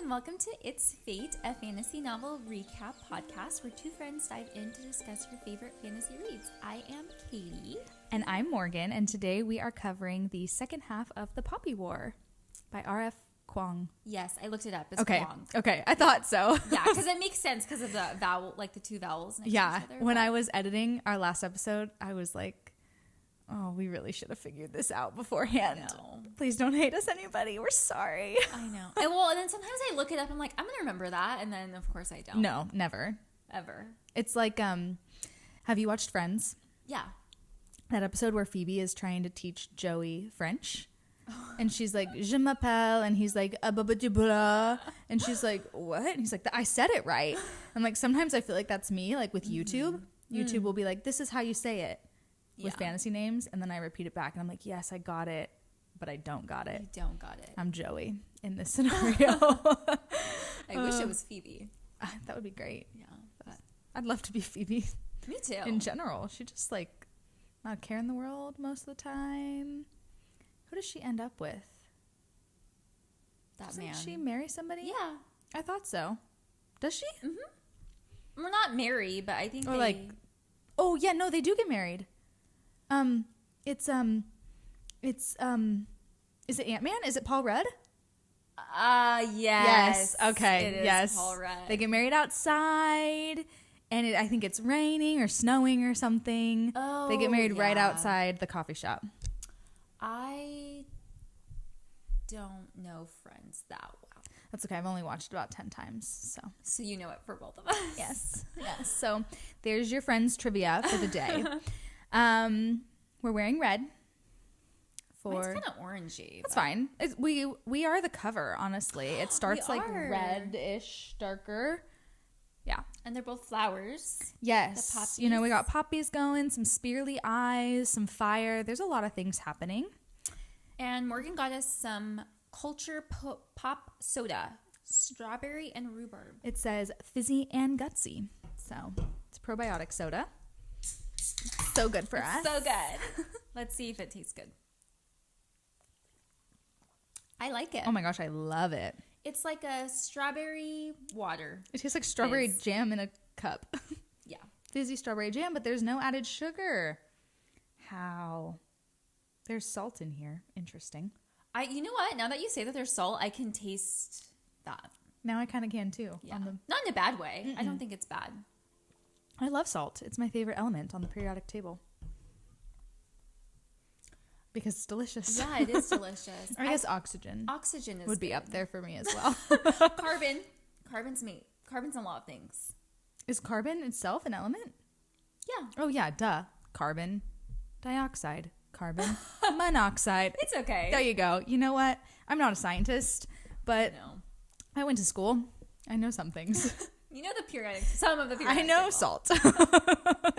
and welcome to It's Fate, a fantasy novel recap podcast where two friends dive in to discuss your favorite fantasy reads. I am Katie. And I'm Morgan, and today we are covering the second half of The Poppy War by R.F. Kuang. Yes, I looked it up. It's Okay. Kuang. Okay, I thought so. Yeah, because it makes sense because of the vowel, like the two vowels next to each other. When I was editing our last episode, I was like, oh, we really should have figured this out beforehand. No. Please don't hate us, anybody. We're sorry. I know. And then sometimes I look it up, I'm like, I'm going to remember that, and then of course I don't. No, never. Ever. It's like, have you watched Friends? Yeah. That episode where Phoebe is trying to teach Joey French. And she's like, je m'appelle. And he's like, ababadubla. And she's like, what? And he's like, I said it right. I'm like, sometimes I feel like that's me, like with YouTube. YouTube will be like, this is how you say it with fantasy names. And then I repeat it back. And I'm like, yes, I got it. But I don't got it. You don't got it. I'm Joey in this scenario. I wish it was Phoebe. That would be great. Yeah. But I'd love to be Phoebe. me too. In general. She just like not care in the world most of the time. Who does she end up with? That Doesn't man. she marry somebody? Yeah. I thought so. Does she? Mm-hmm. We're not married, but I think Or like, oh yeah, no, they do get married. It's is it Ant-Man? Is it Paul Rudd? yes. Okay. It is yes. Paul Rudd. They get married outside, and I think it's raining or snowing or something. Oh, they get married right yeah. outside the coffee shop. I don't know Friends that well. That's okay. I've only watched it about 10 times, So you know it for both of us. yes. So there's your Friends trivia for the day. We're wearing red. Mine's kind of orangey. That's fine. We are the cover, honestly. It starts like are. red-ish, darker. Yeah. And they're both flowers. Yes. The poppies. You know, we got poppies going, some spearly eyes, some fire. There's a lot of things happening. And Morgan got us some culture pop soda, strawberry and rhubarb. It says fizzy and gutsy. So it's probiotic soda. So good for us. So good. Let's see if it tastes good. I like it. Oh my gosh, I love it. It's like a strawberry water. It tastes like strawberry Fizz. jam in a cup. Yeah. Fizzy strawberry jam, but there's no added sugar. How? There's salt in here. Interesting. You know what? Now that you say that there's salt, I can taste that. Now I kind of can too. Yeah. Not in a bad way. I don't think it's bad. I love salt. It's my favorite element on the periodic table. Because it's delicious. Yeah, it is delicious. Or I guess oxygen. Oxygen is would be good. up there for me as well. Carbon. Carbon's a lot of things. Is carbon itself an element? Yeah. Oh yeah, duh. Carbon dioxide. Carbon monoxide. It's okay. There you go. You know what? I'm not a scientist, but No. I went to school. I know some things. You know some of the periodic I know table. salt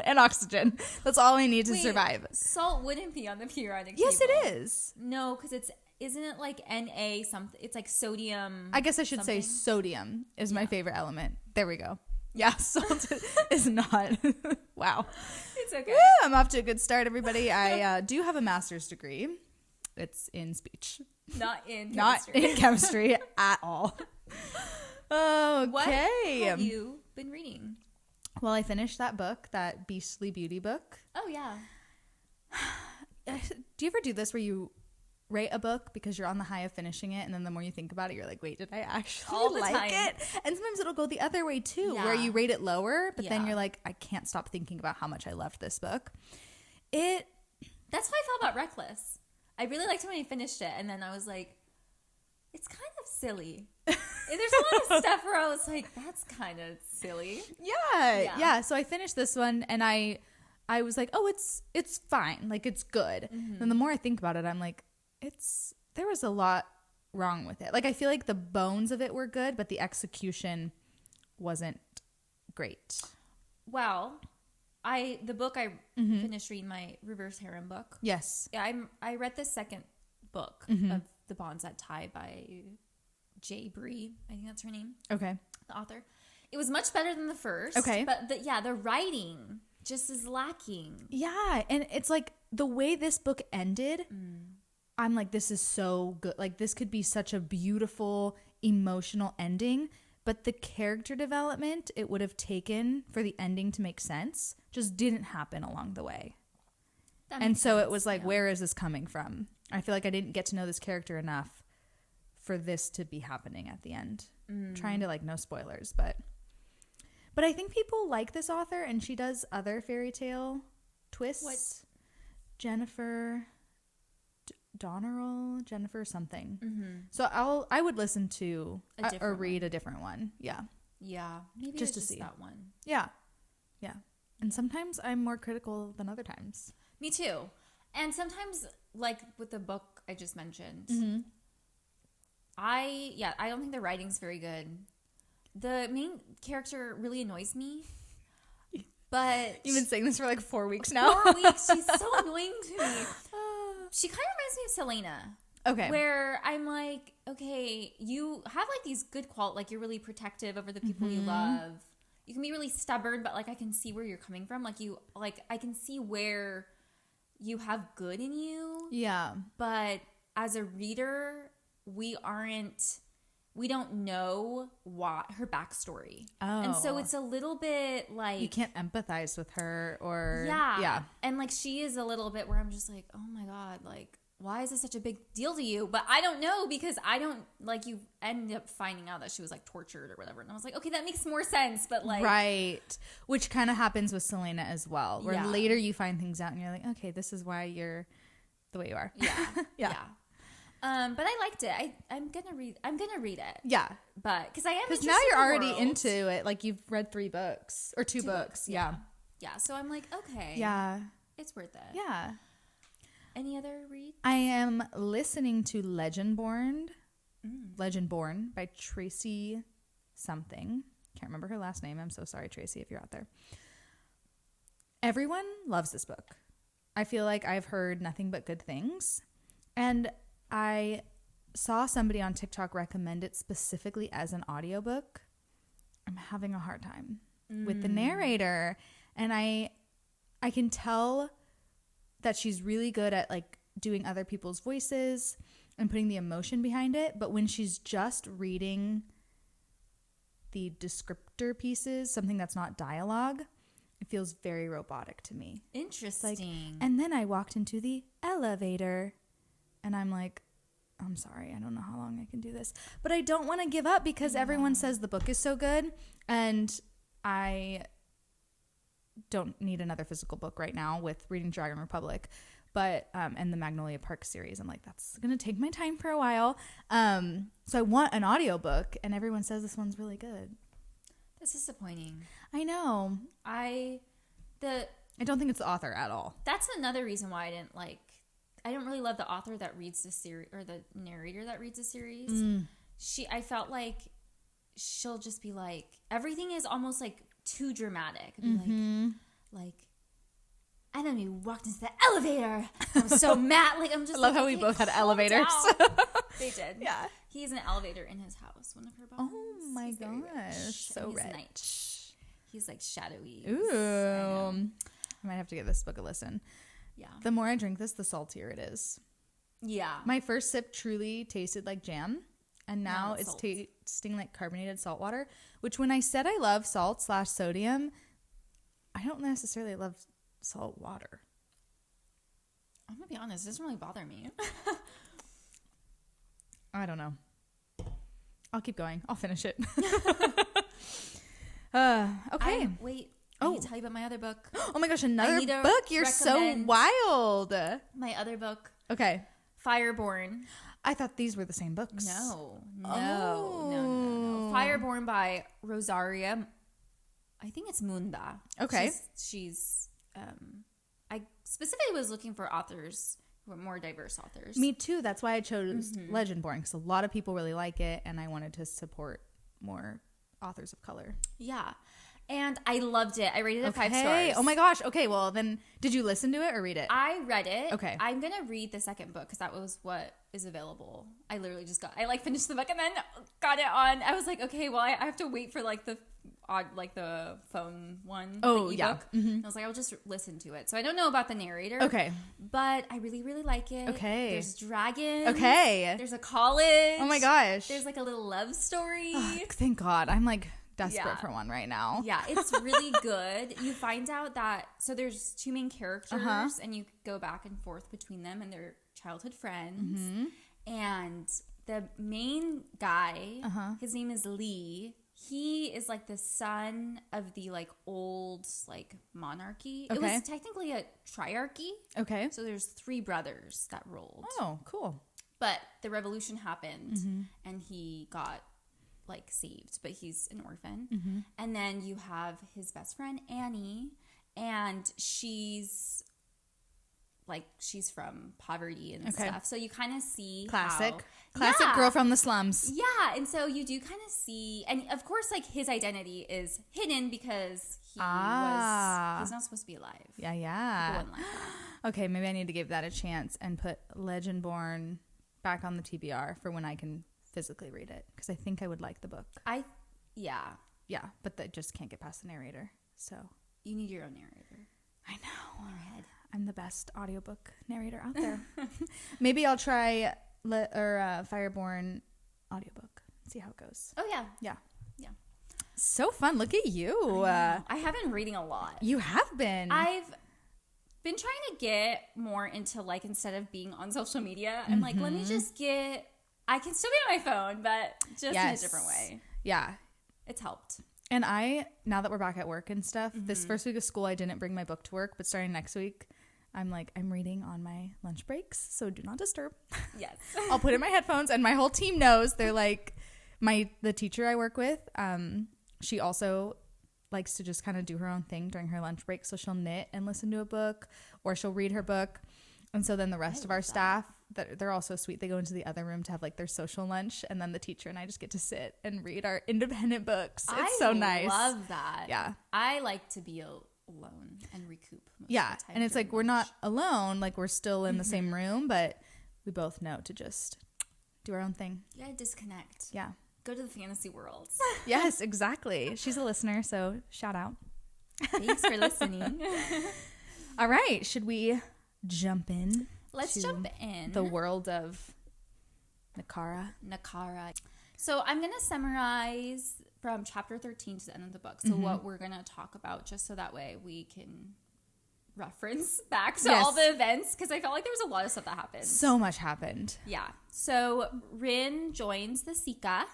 and oxygen. That's all I need to Wait, survive. Salt wouldn't be on the periodic Yes, table. it is. No, because isn't it like Na something? It's like sodium. I guess I should say something? sodium is my favorite element. There we go. Yeah, salt is not. Wow. It's okay. Woo, I'm off to a good start, everybody. I do have a master's degree. It's in speech. Not in chemistry. Not in chemistry at all. Okay. What have you been reading? Well, I finished that book, that Beastly Beauty book. Oh, yeah. Do you ever do this where you rate a book because you're on the high of finishing it, and then the more you think about it, you're like, wait, did I actually All the like time. it? And sometimes it'll go the other way too, Yeah. where you rate it lower, but then Yeah. you're like, I can't stop thinking about how much I loved this book. That's how I felt about Reckless. I really liked it when I finished it, and then I was like, it's kind of silly. And there's a lot of stuff where I was like, that's kind of silly. Yeah. So I finished this one, and I was like, oh, it's fine, like it's good. And the more I think about it, I'm like, there was a lot wrong with it. Like I feel like the bones of it were good, but the execution wasn't great. Well, the book I finished reading, my Reverse Harem book. Yes. Yeah, I read the second book of The Bonds That Tie by J. Bree. I think that's her name. Okay. The author. It was much better than the first. Okay. But the writing just is lacking. Yeah, and it's like the way this book ended, I'm like, this is so good. Like this could be such a beautiful emotional ending, but the character development it would have taken for the ending to make sense just didn't happen along the way. And so it was like, where is this coming from? I feel like I didn't get to know this character enough for this to be happening at the end. Trying to, like, no spoilers, but I think people like this author, and she does other fairy tale twists. What? Jennifer Donnerell, Jennifer something. So I would listen to or read a different one. Yeah. Yeah. Maybe just to just see that one. Yeah. Yeah. And sometimes I'm more critical than other times. Me too. And sometimes, like with the book I just mentioned, I don't think the writing's very good. The main character really annoys me. But you've been saying this for like 4 weeks now. 4 weeks. She's so annoying to me. She kind of reminds me of Selena. Okay. Where I'm like, okay, you have like these good qualities, like you're really protective over the people you love. You can be really stubborn, but like I can see where you're coming from. I can see where you have good in you. Yeah. But as a reader, we don't know what her backstory. Oh. And so it's a little bit like you can't empathize with her or yeah. And like she is a little bit where I'm just like, oh my God, like why is this such a big deal to you? But I don't know because I don't like you end up finding out that she was like tortured or whatever. And I was like, okay, that makes more sense. But like right. Which kind of happens with Selena as well. Where later you find things out and you're like, okay, this is why you're the way you are. Yeah. yeah. But I liked it. I'm gonna read it. Yeah, but because I am because now you're already into it. Like you've read 3 books or 2 books. Yeah. So I'm like, okay. Yeah, it's worth it. Yeah. Any other reads? I am listening to Legendborn by Tracy something. Can't remember her last name. I'm so sorry, Tracy, if you're out there. Everyone loves this book. I feel like I've heard nothing but good things, and I saw somebody on TikTok recommend it specifically as an audiobook. I'm having a hard time with the narrator, and I can tell that she's really good at like doing other people's voices and putting the emotion behind it, but when she's just reading the descriptor pieces, something that's not dialogue, it feels very robotic to me. Interesting. And then I walked into the elevator and I'm like, I'm sorry, I don't know how long I can do this. But I don't want to give up because everyone says the book is so good. And I don't need another physical book right now with reading Dragon Republic. But, and the Magnolia Park series. I'm like, that's going to take my time for a while. So I want an audiobook and everyone says this one's really good. That's disappointing. I know. I don't think it's the author at all. That's another reason why I don't really love the author that reads the series or the narrator that reads the series. I felt like she'll just be like, everything is almost like too dramatic. Like, and then we walked into the elevator. I was so mad. Like, I'm just I love how we both had elevators. They did. Yeah. He has an elevator in his house. One of her bones. Oh my gosh. So rich. He's like shadowy. Ooh. I might have to give this book a listen. Yeah. The more I drink this, the saltier it is. Yeah. My first sip truly tasted like jam. And now it's tasting like carbonated salt water. Which when I said I love salt/sodium, I don't necessarily love salt water. I'm going to be honest. It doesn't really bother me. I don't know. I'll keep going. I'll finish it. Okay. Wait. I need to tell you about my other book. Oh my gosh, another book? You're so wild. My other book. Okay. Fireborn. I thought these were the same books. No. Fireborn by Rosaria. I think it's Munda. Okay. She's I specifically was looking for authors who are more diverse authors. Me too. That's why I chose Legendborn, because a lot of people really like it, and I wanted to support more authors of color. Yeah. And I loved it. I rated it 5 stars. Oh my gosh. Okay, well then, did you listen to it or read it? I read it. Okay. I'm going to read the second book because that was what is available. I literally just finished the book and then got it on. I was like, okay, well, I have to wait for like the like the phone one. Oh, the yeah. ebook. I was like, I'll just listen to it. So I don't know about the narrator. Okay. But I really, really like it. Okay. There's dragons. Okay. There's a college. Oh my gosh. There's like a little love story. Oh, thank God. I'm like desperate for one right now. Yeah, it's really good. You find out that, so there's two main characters and you go back and forth between them and their childhood friends. And the main guy, his name is Lee. He is like the son of the like old like monarchy. Okay. It was technically a triarchy. Okay. So there's 3 brothers that ruled. Oh, cool. But the revolution happened and he got like saved, but he's an orphan. And then you have his best friend Annie, and she's from poverty and stuff. So you kind of see classic Yeah. girl from the slums. Yeah, and so you do kind of see, and of course, like his identity is hidden because he's not supposed to be alive. Yeah. People wouldn't like that. Okay, maybe I need to give that a chance and put Legendborn back on the TBR for when I can physically read it, because I think I would like the book. Yeah, but I just can't get past the narrator. So you need your own narrator. I know. In your head. I'm the best audiobook narrator out there. Maybe I'll try Fireborn audiobook. See how it goes. Oh yeah. Yeah. Yeah. So fun. Look at you. I have been reading a lot. You have been. I've been trying to get more into, like, instead of being on social media, I'm like, let me just I can still be on my phone, but just in a different way. Yeah. It's helped. And now that we're back at work and stuff, this first week of school, I didn't bring my book to work, but starting next week, I'm reading on my lunch breaks, so do not disturb. Yes. I'll put in my headphones, and my whole team knows. They're like, the teacher I work with, she also likes to just kind of do her own thing during her lunch break. So she'll knit and listen to a book, or she'll read her book. And so then the rest of our staff, they're all so sweet. They go into the other room to have like their social lunch, and then the teacher and I just get to sit and read our independent books. It's so nice. I love that. Yeah. I like to be alone and recoup. Yeah. Of the time And it's like, we're lunch. not alone. Like, we're still in the same room, but we both know to just do our own thing. You gotta disconnect. Yeah. Go to the fantasy world. Yes, exactly. She's a listener, so shout out. Thanks for listening. All right. Should we jump in? Let's jump in. The world of Nakara. So I'm going to summarize from chapter 13 to the end of the book. So what we're going to talk about, just so that way we can reference back to all the events, because I felt like there was a lot of stuff that happened. So much happened. Yeah. So Rin joins the Sika,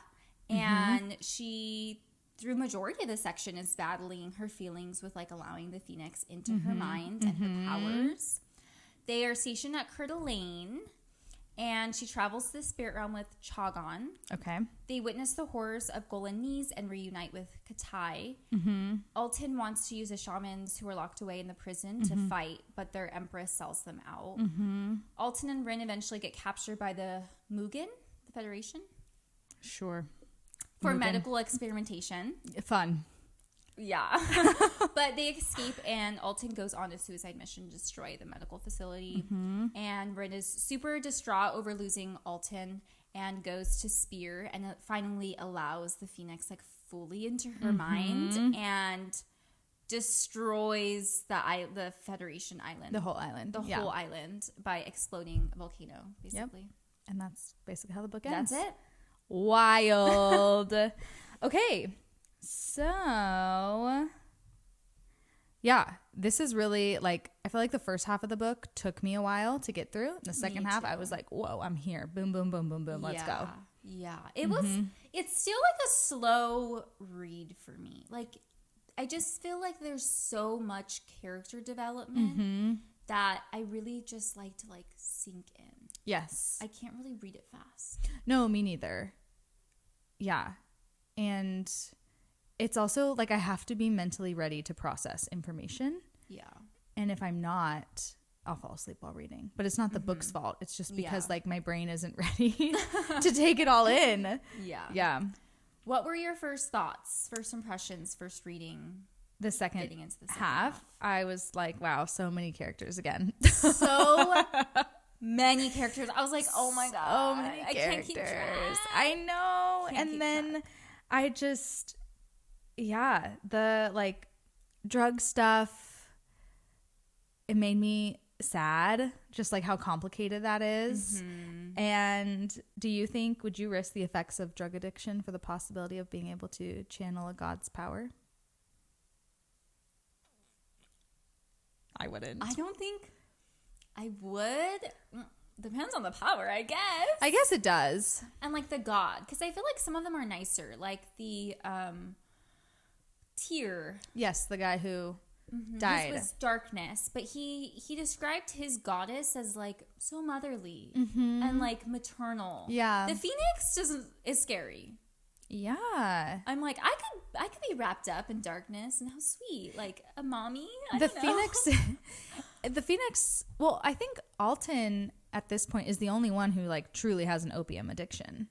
and she, through majority of the section, is battling her feelings with like allowing the Phoenix into her mind and her powers. They are stationed at Coeur d'Alene, and she travels to the spirit realm with Chagon. Okay. They witness the horrors of Golanese and reunite with Katai. Altan wants to use the shamans who are locked away in the prison to fight, but their empress sells them out. Altan and Rin eventually get captured by the Mugen, the Federation. Sure. For medical experimentation. Fun. Yeah. But they escape, and Altan goes on a suicide mission to destroy the medical facility. And Rin is super distraught over losing Altan and goes to Spear, and it finally allows the Phoenix like fully into her mind and destroys the Federation Island. The whole island. The whole island by exploding a volcano, basically. And that's basically how the book ends. That's it. Wild. Okay. So, yeah, this is really like, I feel like the first half of the book took me a while to get through. The second half, I was like, whoa, I'm here. Boom, boom, boom, boom, boom. Let's go. Yeah. It's still like a slow read for me. Like, I just feel like there's so much character development that I really just like to like sink in. Yes. I can't really read it fast. No, me neither. Yeah. And it's also like I have to be mentally ready to process information. Yeah. And if I'm not, I'll fall asleep while reading. But it's not the book's fault. It's just because like my brain isn't ready to take it all in. Yeah. Yeah. What were your first thoughts, first impressions, first reading? The second half, I was like, wow, so many characters again. So many characters. I was like, oh my God. So many characters. I know. And then I just, Yeah, the like drug stuff, it made me sad, just like how complicated that is. And do you think, would you risk the effects of drug addiction for the possibility of being able to channel a god's power? I wouldn't. I don't think I would. Depends on the power, I guess. I guess it does. And like the god, because I feel like some of them are nicer, like the Tyr. Yes, the guy who died. His was darkness, but he described his goddess as like so motherly and like maternal. Yeah. The phoenix is scary. Yeah. I'm like, I could be wrapped up in darkness, and how sweet, like a mommy. The phoenix. Well, I think Altan at this point is the only one who like truly has an opium addiction.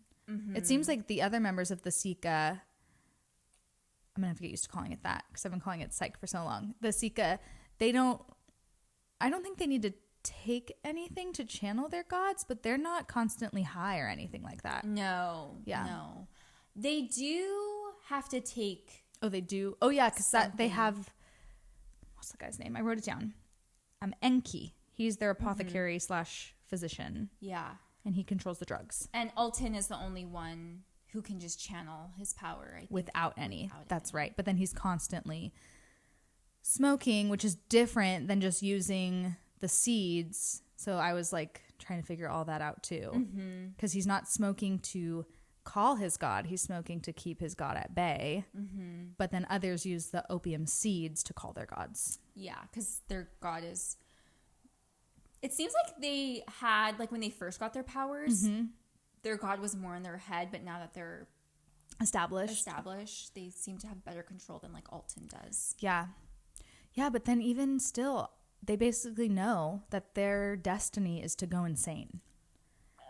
It seems like the other members of the Sika, I'm gonna have to get used to calling it that because I've been calling it psych for so long. The Sika, I don't think they need to take anything to channel their gods, but they're not constantly high or anything like that. No. Yeah. No. They do have to take. Oh, they do. Oh, yeah, because they have. What's the guy's name? I wrote it down. Enki. He's their apothecary / physician. Yeah. And he controls the drugs. And Altan is the only one who can just channel his power, I think. Without any. That's right. But then he's constantly smoking, which is different than just using the seeds. So I was like trying to figure all that out too. Because he's not smoking to call his god. He's smoking to keep his god at bay. But then others use the opium seeds to call their gods. Yeah, because their god is... It seems like they had, like when they first got their powers, their god was more in their head, but now that they're established, they seem to have better control than like Altan does. Yeah. Yeah, but then even still, they basically know that their destiny is to go insane.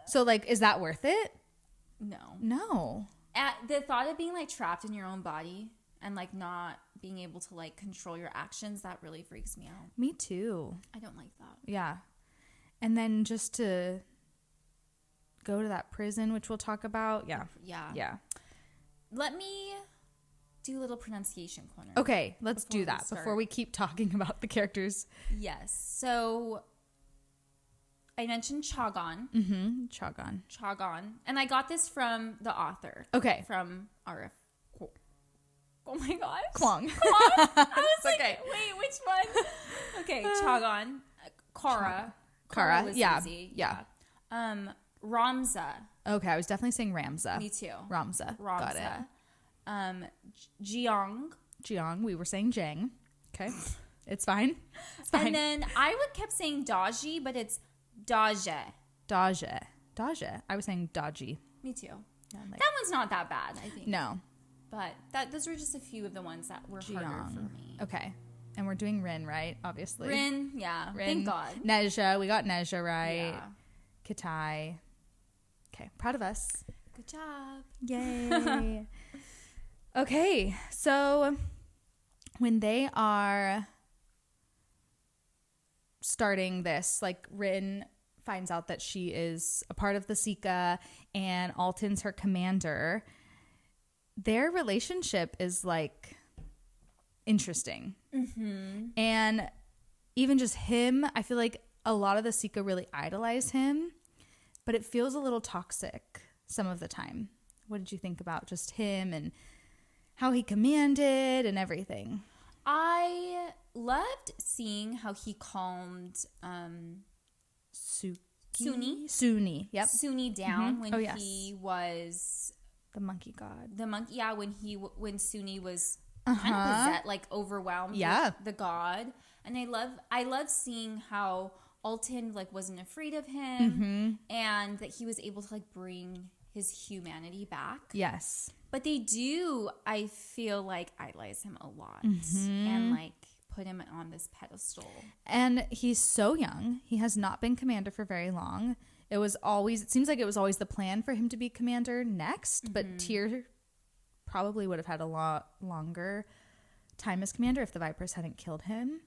So like, is that worth it? No. The thought of being like trapped in your own body and like not being able to like control your actions, that really freaks me out. Me too. I don't like that. Yeah. And then just to go to that prison, which we'll talk about. Yeah. Let me do a little pronunciation corner. Okay, let's do that before we keep talking about the characters. Yes. So I mentioned Chagan. Chagan. And I got this from the author. Okay. From RF. Oh my gosh. Kuang. I was like, okay. Wait, which one? Okay, Chagan. Kara was easy. Yeah. Ramza. Okay, I was definitely saying Ramza. Me too. Ramza. Got it. Jiang. We were saying Jang. Okay. It's fine. And then I kept saying Daji, but it's Daje. I was saying Daji. Me too. That one's not that bad, I think. No. But those were just a few of the ones that were harder for me. Okay. And we're doing Rin, right? Obviously. Rin, yeah. Thank God. Nezha. We got Nezha right. Yeah. Kitai. Okay. Proud of us. Good job. Yay. Okay. So when they are starting this, like Rin finds out that she is a part of the Sika and Altan's her commander. Their relationship is like interesting. And even just him, I feel like a lot of the Sika really idolize him, but it feels a little toxic some of the time. What did you think about just him and how he commanded and everything? I loved seeing how he calmed Suni. Yep. Suni down when he was the monkey god. Yeah, when Suni was kind of possessed, like overwhelmed with the god. And I love seeing how Altan like wasn't afraid of him and that he was able to like bring his humanity back. Yes. But they do, I feel like, idolize him a lot and like put him on this pedestal. And he's so young. He has not been commander for very long. It seems like it was always the plan for him to be commander next, but Tyr probably would have had a lot longer time as commander if the Vipers hadn't killed him.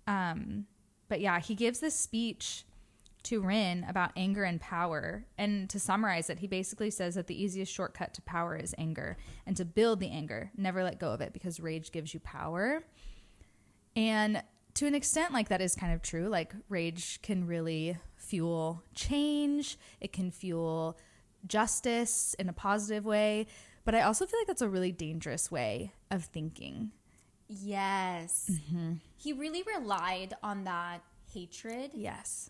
But yeah, he gives this speech to Rin about anger and power. And to summarize it, he basically says that the easiest shortcut to power is anger. And to build the anger, never let go of it, because rage gives you power. And to an extent, like, that is kind of true. Like, rage can really fuel change. It can fuel justice in a positive way. But I also feel like that's a really dangerous way of thinking. Yes. He really relied on that hatred. Yes.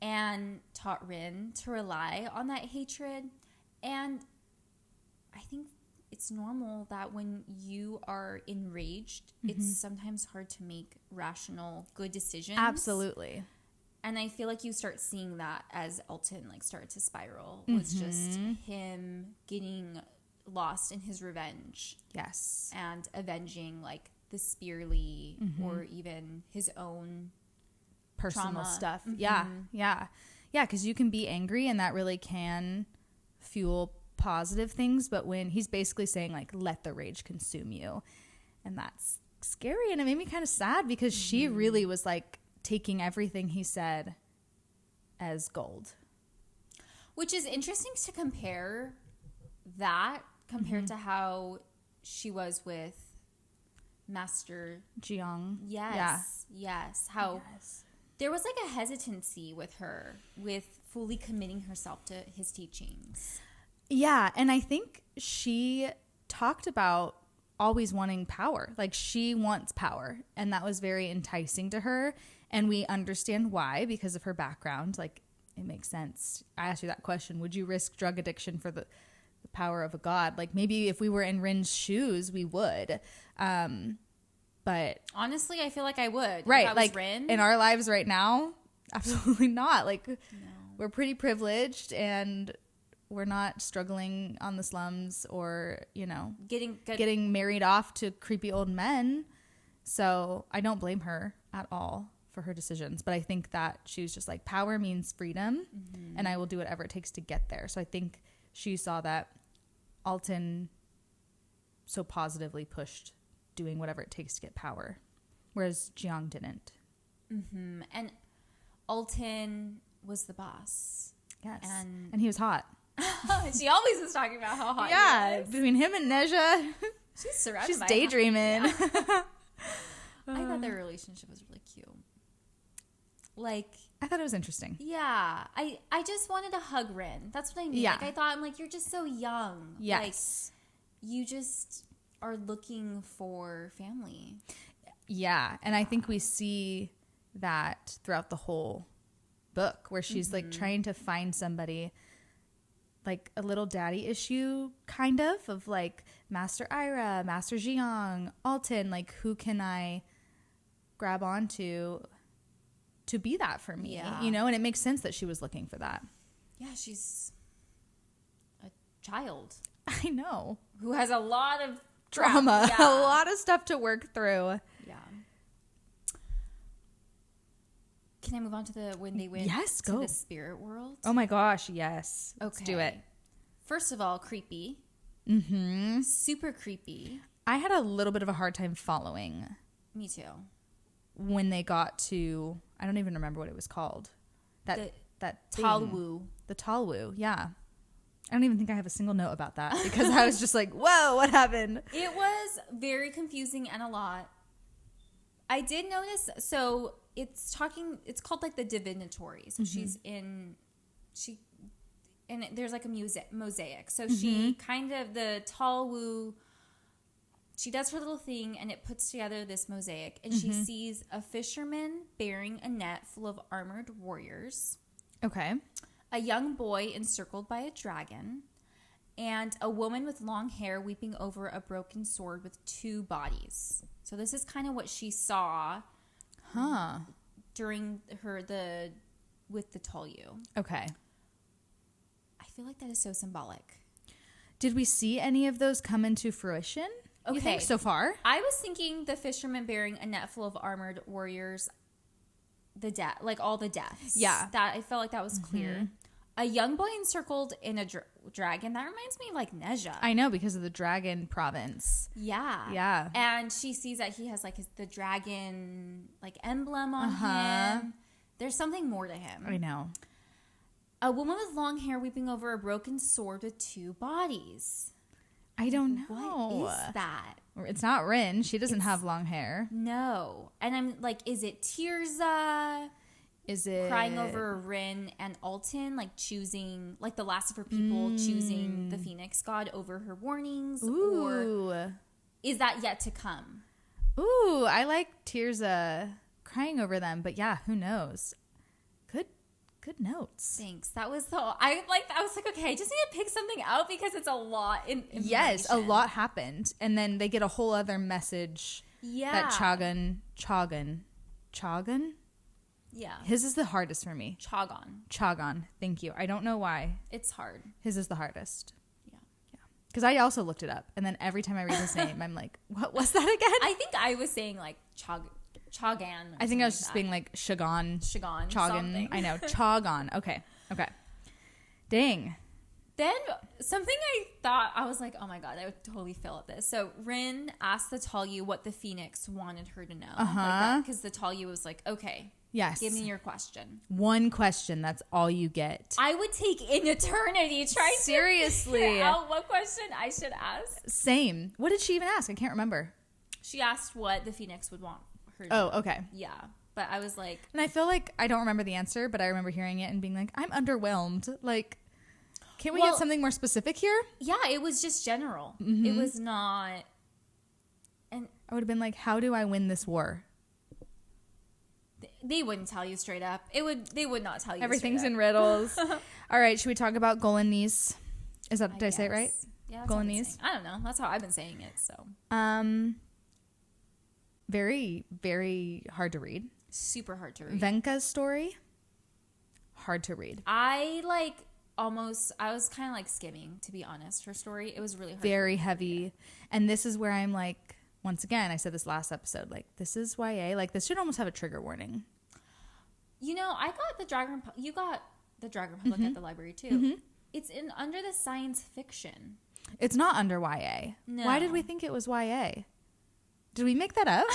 And taught Rin to rely on that hatred. And I think it's normal that when you are enraged, it's sometimes hard to make rational, good decisions. Absolutely. And I feel like you start seeing that as Altan like started to spiral. Was just him getting lost in his revenge. Yes. And avenging like the Spearly or even his own personal trauma. stuff. Yeah. Because you can be angry and that really can fuel positive things. But when he's basically saying like, let the rage consume you. And that's scary. And it made me kind of sad because she really was like taking everything he said as gold. Which is interesting to compare that compared to how she was with Master Jiang. Yes. How there was like a hesitancy with her with fully committing herself to his teachings. Yeah. And I think she talked about always wanting power. Like, she wants power. And that was very enticing to her. And we understand why, because of her background. Like, it makes sense. I asked you that question. Would you risk drug addiction for the power of a god? Like, maybe if we were in Rin's shoes, we would. But honestly, I feel like I would. Right. If I was like Rin. In our lives right now, absolutely not. Like, we're pretty privileged and we're not struggling on the slums or, you know, getting married off to creepy old men. So I don't blame her at all for her decisions. But I think that she was just like, power means freedom and I will do whatever it takes to get there. So I think she saw that Altan so positively pushed doing whatever it takes to get power, whereas Jiang didn't. And Altan was the boss. Yes. And he was hot. She always was talking about how hot he was. Between him and Neja, she's surrounded she's by daydreaming. I thought their relationship was really cute. Like, I thought it was interesting. Yeah. I just wanted to hug Rin. That's what I mean. Yeah. Like, I thought, I'm like, you're just so young. Yes. Like, you just are looking for family. Yeah. And I think we see that throughout the whole book where she's like trying to find somebody, like a little daddy issue kind of like Master Ira, Master Jiang, Altan, like who can I grab onto to be that for me, you know? And it makes sense that she was looking for that. Yeah, she's a child. I know. Who has a lot of drama, a lot of stuff to work through. Yeah. Can I move on to when they went to the spirit world? Oh my gosh, yes. Okay. Let's do it. First of all, creepy. Super creepy. I had a little bit of a hard time following. Me too. When they got to, I don't even remember what it was called. That Talwu. The Talwu, yeah. I don't even think I have a single note about that because I was just like, whoa, what happened? It was very confusing and a lot. I did notice, so it's called like the Divinatory. So and there's like a mosaic. So she kind of, the Talwu, she does her little thing and it puts together this mosaic. And she sees a fisherman bearing a net full of armored warriors. Okay. A young boy encircled by a dragon. And a woman with long hair weeping over a broken sword with two bodies. So this is kind of what she saw during with the Talwu. Okay. I feel like that is so symbolic. Did we see any of those come into fruition? Okay. You think so far? I was thinking the fisherman bearing a net full of armored warriors, like all the deaths. Yeah. That I felt like that was clear. A young boy encircled in a dragon. That reminds me of like Neja. I know, because of the dragon province. Yeah. Yeah. And she sees that he has like the dragon like emblem on him. There's something more to him. I know. A woman with long hair weeping over a broken sword with 2 bodies. I don't know. What is that? It's not Rin. She doesn't have long hair. No. And I'm like, is it Tirza? Is it crying over Rin and Altan, like choosing, like the last of her people choosing the Phoenix God over her warnings? Ooh. Or is that yet to come? Ooh, I like Tirza crying over them, but yeah, who knows? Good notes. Thanks. That was I was like, okay, I just need to pick something out because it's a lot in Yes, a lot happened. And then they get a whole other message that Chagan. Yeah. His is the hardest for me. Chagan. Thank you. I don't know why. It's hard. His is the hardest. Yeah. Because I also looked it up. And then every time I read his name, I'm like, what was that again? I think I was saying like Chagan. I think I was just being like Chagan. Something. I know. Chagan. Okay. Dang. Then something I thought, I was like, oh my God, I would totally fail at this. So Rin asked the Talyu what the Phoenix wanted her to know. Because the Talyu was like, okay. Yes. Give me your question. One question. That's all you get. I would take an eternity trying Seriously. to figure out what question I should ask. Same. What did she even ask? I can't remember. She asked what the Phoenix would want her to Oh, know. okay. Yeah. But I was like... And I feel like I don't remember the answer, but I remember hearing it and being like, I'm underwhelmed. Like, can't we get something more specific here? Yeah, it was just general. It was not... And I would have been like, how do I win this war? They wouldn't tell you straight up. They would not tell you. Everything's in riddles. All right, should we talk about Golanese? Is that did I say it right? Yeah, Golanese. I don't know. That's how I've been saying it. So very, very hard to read. Super hard to read. Venka's story, hard to read. I was kind of like skimming, to be honest. Her story, it was really hard. Very heavy, and this is where I'm like, once again, I said this last episode, like this is YA. Like this should almost have a trigger warning. You know, I got the Dragon. You got the Dragon Republic at the library too. It's under the science fiction. It's not under YA. No. Why did we think it was YA? Did we make that up?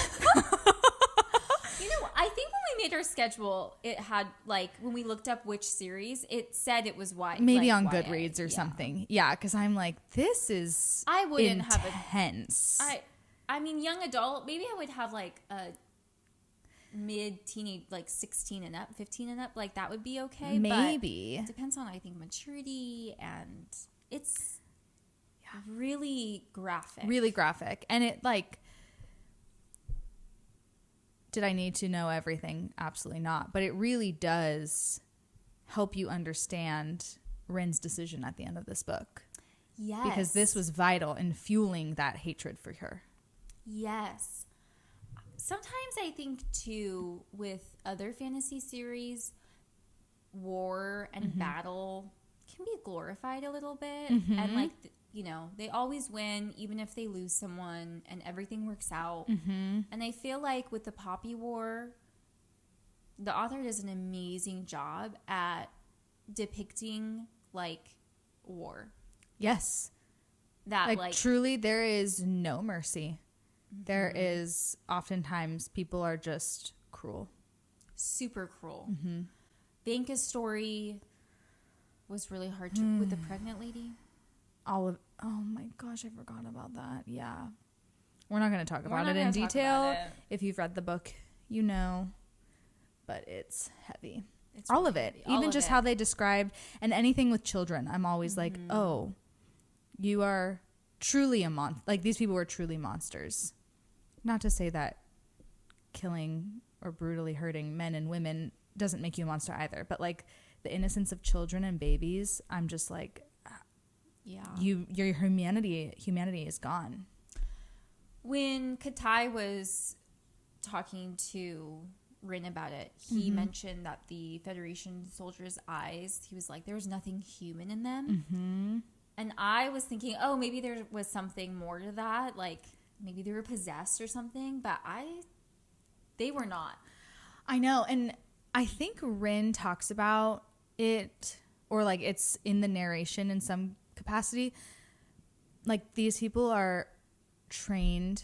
You know, I think when we made our schedule, it had like when we looked up which series, it said it was YA. Maybe like on YA. Goodreads or something. Yeah, because I'm like, this is I wouldn't intense. I mean, young adult. Maybe I would have like a mid-teenage, like 16 and up, 15 and up. Like that would be okay. Maybe. But it depends on, I think, maturity, and it's really graphic. Really graphic. And it like, did I need to know everything? Absolutely not. But it really does help you understand Rin's decision at the end of this book. Yes. Because this was vital in fueling that hatred for her. Yes. Sometimes I think, too, with other fantasy series, war and battle can be glorified a little bit. And, like, you know, they always win, even if they lose someone, and everything works out. And I feel like with the Poppy War, the author does an amazing job at depicting, like, war. Yes. That, like truly, there is no mercy. There is oftentimes people are just cruel. Super cruel. Banka's story was really hard to with the pregnant lady. Oh my gosh, I forgot about that. Yeah. We're not going to talk about it in detail. If you've read the book, you know. But it's heavy. It's all really of it. Heavy. Even just how they described, and anything with children. I'm always like, oh, you are truly a monster. Like, these people were truly monsters. Not to say that killing or brutally hurting men and women doesn't make you a monster either. But, like, the innocence of children and babies, I'm just like, yeah, your humanity is gone. When Katai was talking to Rin about it, he mentioned that the Federation soldiers' eyes, he was like, there was nothing human in them. And I was thinking, oh, maybe there was something more to that, like maybe they were possessed or something, but they were not. I know, and I think Rin talks about it, or like it's in the narration in some capacity, like these people are trained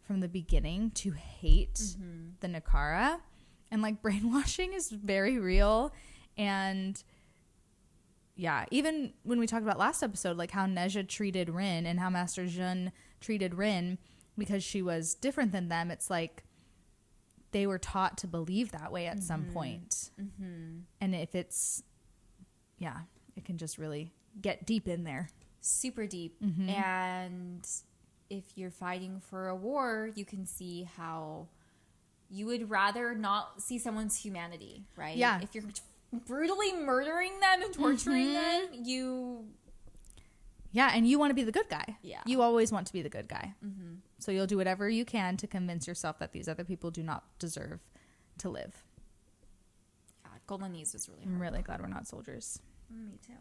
from the beginning to hate the Nakara, And like brainwashing is very real. And yeah, even when we talked about last episode, like how Neja treated Rin and how Master Jun treated Rin because she was different than them, it's like they were taught to believe that way at some point. And if it's, yeah, it can just really get deep in there. Super deep. And if you're fighting for a war, you can see how you would rather not see someone's humanity, right? Yeah. If you're brutally murdering them and torturing them, yeah, and you want to be the good guy. Yeah. You always want to be the good guy. So you'll do whatever you can to convince yourself that these other people do not deserve to live. Yeah, Golanese was really hard. I'm really glad we're not soldiers. Me too.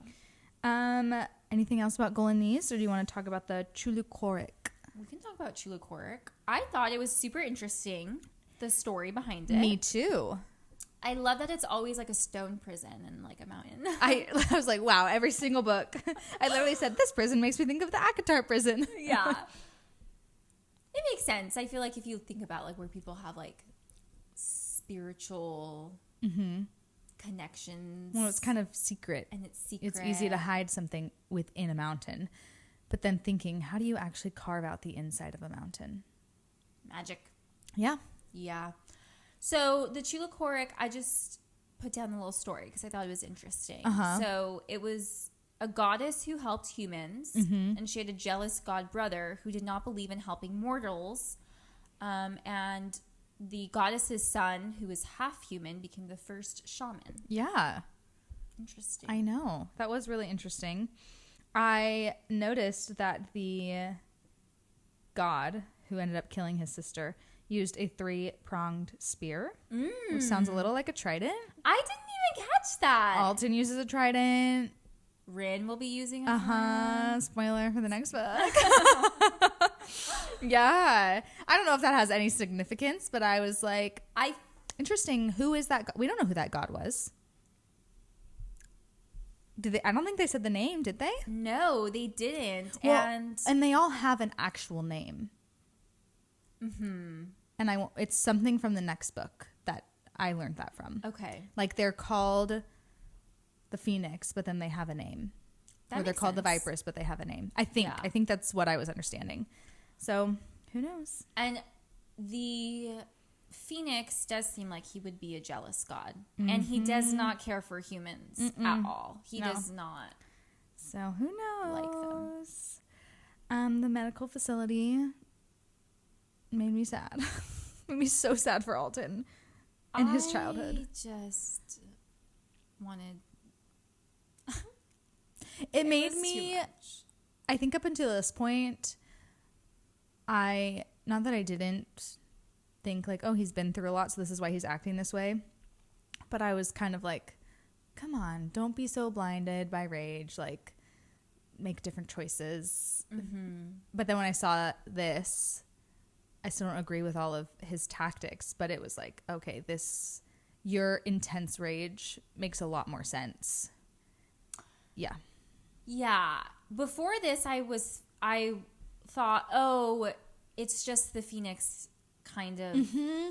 Anything else about Golanese, or do you want to talk about the Chulukorik? We can talk about Chulukorik. I thought it was super interesting, the story behind it. Me too. I love that it's always like a stone prison and like a mountain. I was like, wow, every single book. I literally said, this prison makes me think of the Akatar prison. Yeah. It makes sense. I feel like if you think about like where people have like spiritual connections. Well, it's kind of secret. And it's secret. It's easy to hide something within a mountain. But then thinking, how do you actually carve out the inside of a mountain? Magic. Yeah. Yeah. So the Chulukorik, I just put down the little story because I thought it was interesting. So it was a goddess who helped humans, and she had a jealous god brother who did not believe in helping mortals. And the goddess's son, who was half human, became the first shaman. Yeah. Interesting. I know. That was really interesting. I noticed that the god who ended up killing his sister used a 3-pronged spear, which sounds a little like a trident. I didn't even catch that. Altan uses a trident. Rin will be using a Spoiler for the next book. Yeah. I don't know if that has any significance, but I was like, interesting. Who is that? We don't know who that god was. Did they? I don't think they said the name, did they? No, they didn't. Well, and they all have an actual name. And it's something from the next book that I learned that from. Okay. Like they're called the Phoenix, but then they have a name. Or they're called the Vipers, but they have a name. I think. Yeah. I think that's what I was understanding. So who knows? And the Phoenix does seem like he would be a jealous god. And he does not care for humans at all. He does not. So who knows? Like them. The medical facility made me sad. Made me so sad for Altan in his childhood. I just wanted... it made me... I think up until this point, not that I didn't think like, oh, he's been through a lot, so this is why he's acting this way. But I was kind of like, come on, don't be so blinded by rage. Like, make different choices. But then when I saw this, I still don't agree with all of his tactics, but it was like, okay, your intense rage makes a lot more sense. Yeah. Yeah. Before this, I thought, oh, it's just the Phoenix kind of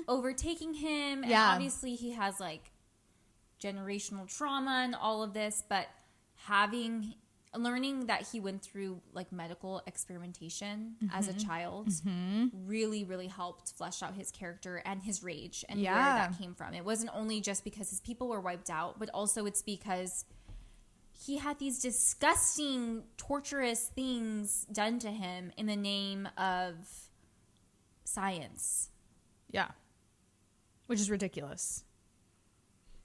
overtaking him. And obviously he has like generational trauma and all of this, but learning that he went through like medical experimentation as a child really, really helped flesh out his character and his rage and where that came from. It wasn't only just because his people were wiped out, but also it's because he had these disgusting, torturous things done to him in the name of science. Yeah. Which is ridiculous.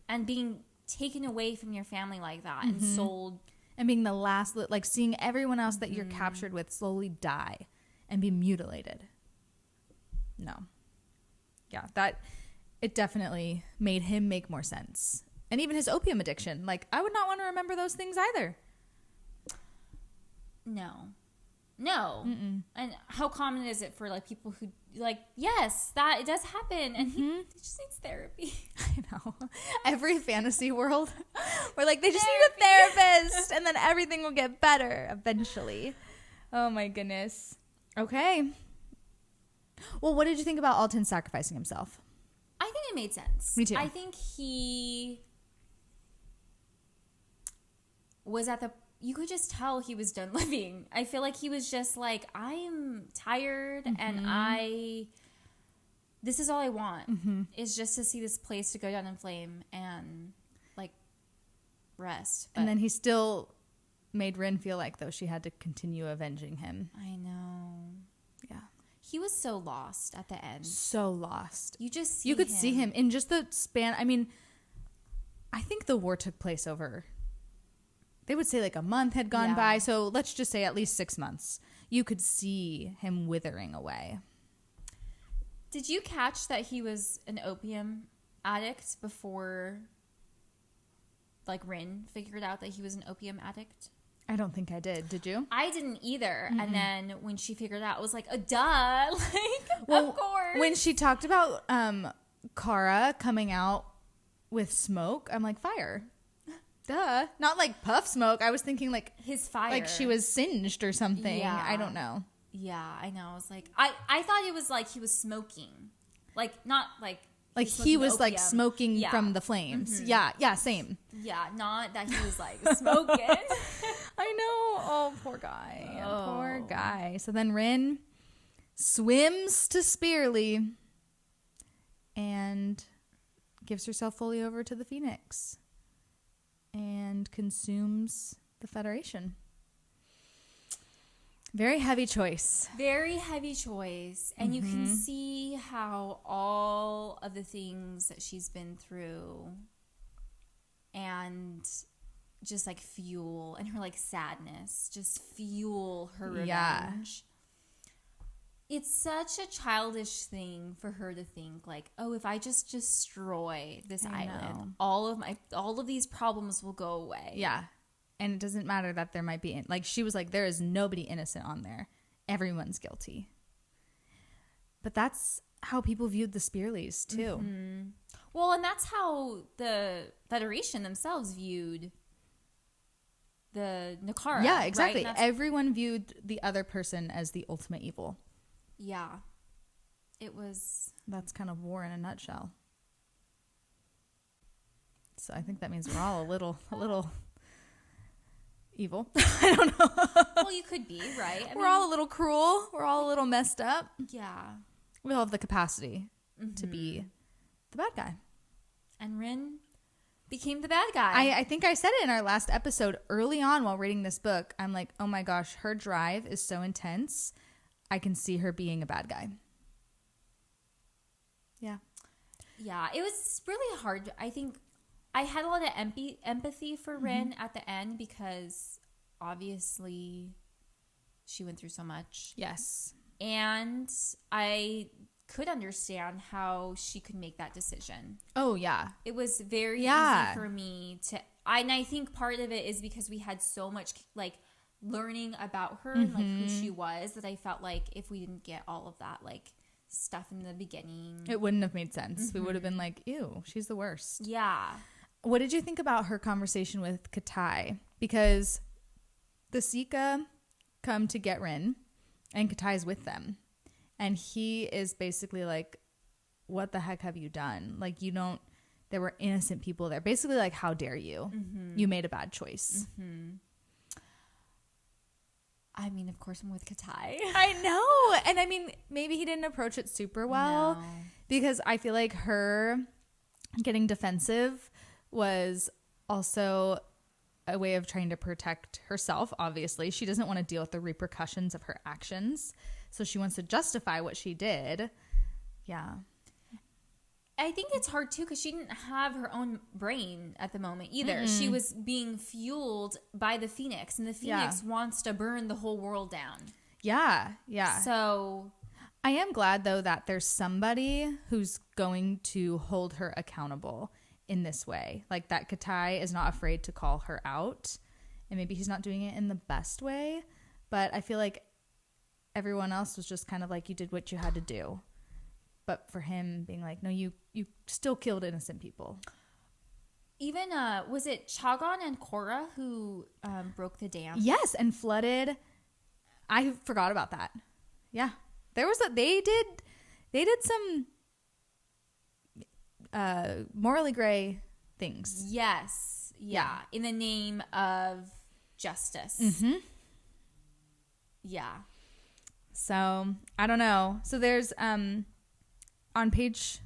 And being taken away from your family like that and sold. And being the last, like seeing everyone else that you're captured with slowly die and be mutilated. No. Yeah, it definitely made him make more sense. And even his opium addiction. Like, I would not want to remember those things either. No. And how common is it for like people who like, yes, that it does happen, and he just needs therapy. I know. Every fantasy world, we're like, they just need a therapist, and then everything will get better eventually. Oh my goodness. Okay. Well, what did you think about Altan sacrificing himself? I think it made sense. Me too. I think he was at the... You could just tell he was done living. I feel like he was just like, I'm tired and this is all I want is just to see this place to go down in flame and like rest. But and then he still made Rin feel like though she had to continue avenging him. I know. Yeah. He was so lost at the end. So lost. You just see You could see him in just the span. I mean, I think the war took place over, they would say like a month had gone by. So let's just say at least 6 months. You could see him withering away. Did you catch that he was an opium addict before like Rin figured out that he was an opium addict? I don't think I did. Did you? I didn't either. And then when she figured it out, it was like, duh. Like, Well, of course. when she talked about Kara coming out with smoke, I'm like, fire. Duh. Not like puff smoke. I was thinking like his fire. like she was singed or something. Yeah. I don't know. Yeah, I know. I was like, I thought it was like he was smoking. Like, not like... Like he was like smoking from the flames. Yeah, same. Yeah, not that he was like smoking. I know. Oh, poor guy. Poor guy. So then Rin swims to Spearley and gives herself fully over to the Phoenix and consumes the Federation. Very heavy choice. Very heavy choice. And you can see how all of the things that she's been through and just like fuel and her like sadness just fuel her revenge. Yeah. It's such a childish thing for her to think like, oh, if I just destroy this island, all of these problems will go away. Yeah. And it doesn't matter that there might be, like, she was like, there is nobody innocent on there. Everyone's guilty. But that's how people viewed the Spearleys, too. Well, and that's how the Federation themselves viewed the Nakara. Yeah, exactly. Right? Everyone viewed the other person as the ultimate evil. Yeah. It was... That's kind of war in a nutshell. So I think that means we're all a little evil. I don't know. Well, you could be, right? We're all a little cruel. We're all a little messed up. Yeah. We all have the capacity to be the bad guy. And Rin became the bad guy. I think I said it in our last episode early on while reading this book. I'm like, oh my gosh, her drive is so intense. I can see her being a bad guy. Yeah. Yeah, it was really hard. I think I had a lot of empathy for Rin at the end because obviously she went through so much. Yes. And I could understand how she could make that decision. Oh, yeah. It was very easy for me to... And I think part of it is because we had so much like learning about her and like who she was that I felt like if we didn't get all of that like stuff in the beginning... It wouldn't have made sense. We would have been like, ew, she's the worst. Yeah. What did you think about her conversation with Katai? Because the Sika come to get Rin, and Katai is with them. And he is basically like, what the heck have you done? Like, you don't, there were innocent people there. Basically like, how dare you? You made a bad choice. I mean, of course, I'm with Katai. I know. And I mean, maybe he didn't approach it super well. No. Because I feel like her getting defensive was also a way of trying to protect herself. Obviously, she doesn't want to deal with the repercussions of her actions, so she wants to justify what she did. Yeah, I think it's hard too because she didn't have her own brain at the moment either. She was being fueled by the Phoenix, and the Phoenix wants to burn the whole world down. Yeah. So I am glad though that there's somebody who's going to hold her accountable in this way. Like that Katai is not afraid to call her out, and maybe he's not doing it in the best way, but I feel like everyone else was just kind of like, you did what you had to do. But for him being like, no, you still killed innocent people. even was it Chagon and Korra who broke the dam? Yes, and flooded. I forgot about that. Yeah, there was they did some morally gray things. Yes. Yeah. In the name of justice. Mm-hmm. Yeah. So I don't know. So there's on page